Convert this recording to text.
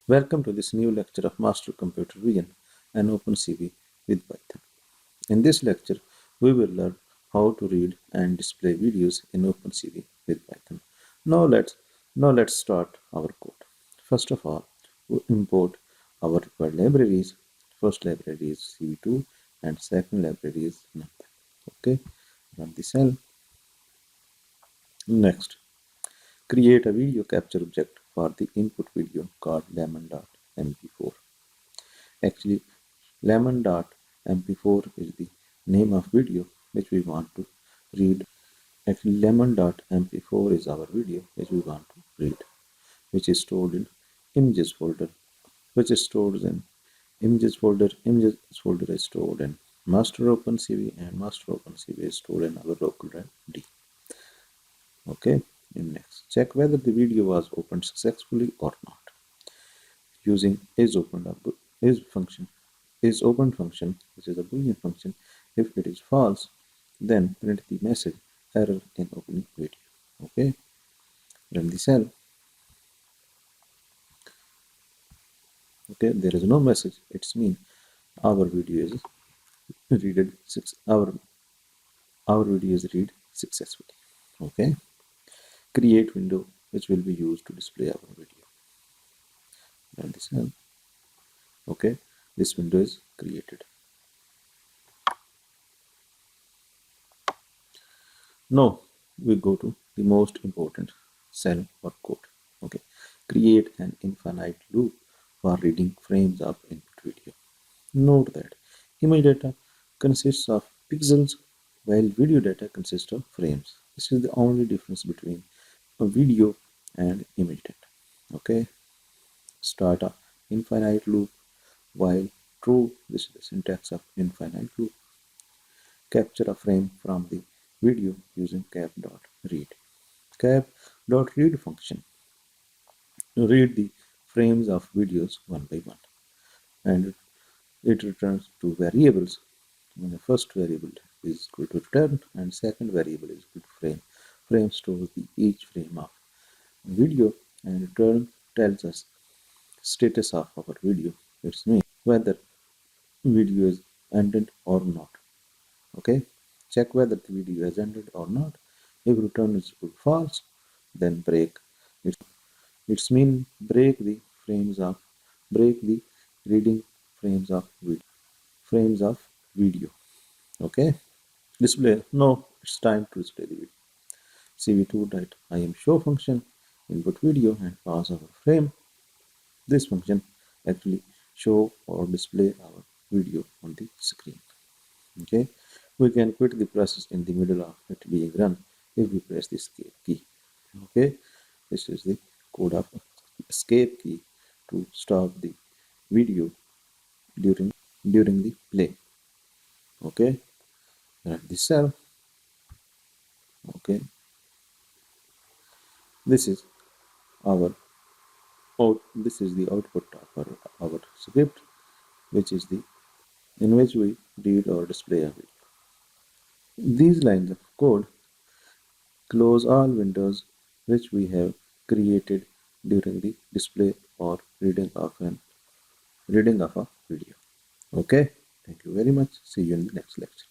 Welcome to this new lecture of Master Computer Vision and OpenCV with Python. In this lecture, we will learn how to read and display videos in OpenCV with Python. Now let's start our code. First of all, we import our required libraries. First library is CV2 and second library is NumPy. Okay, run the cell. Next, create a video capture object for the input video called lemon.mp4. Actually, lemon.mp4 is the name of video which we want to read. Actually, lemon.mp4 is our video which we want to read, which is stored in images folder, which is stored in images folder. Images folder is stored in master OpenCV and master OpenCV is stored in our local drive D. Okay, and next, check whether the video was opened successfully or not. Using is opened function, which is a boolean function. If it is false, then print the message error in opening video. Okay, run the cell. Okay, there is no message. It's mean our video is read our video is read successfully. Okay, create window which will be used to display our video. Run the cell. Okay, this window is created. Now we go to the most important cell or code. Okay, create an infinite loop for reading frames of input video. Note that image data consists of pixels while video data consists of frames. This is the only difference between a video and image data. Okay, start a infinite loop while true. This is the syntax of infinite loop. Capture a frame from the video using cap.read. Cap.read function read the frames of videos one by one, and it returns two variables. The first variable is equal to return and second variable is equal to frame. Frame stores each frame of video and return tells us status of our video. It means whether video is ended or not. Okay, check whether the video has ended or not. If return is equal to false, then break. It's mean break the reading frames of video. Okay, display. No, it's time to display the video. CV2.im show function input video and pass our frame. This function actually show or display our video on the screen. Okay, we can quit the process in the middle of it being run if we press the escape key. Okay, this is the code of escape key to stop the video during the play. Okay, run the cell. Okay, this is the output of our script, which is in which we read or display a video. These lines of code close all windows which we have created during the display or reading of a video. Okay, thank you very much. See you in the next lecture.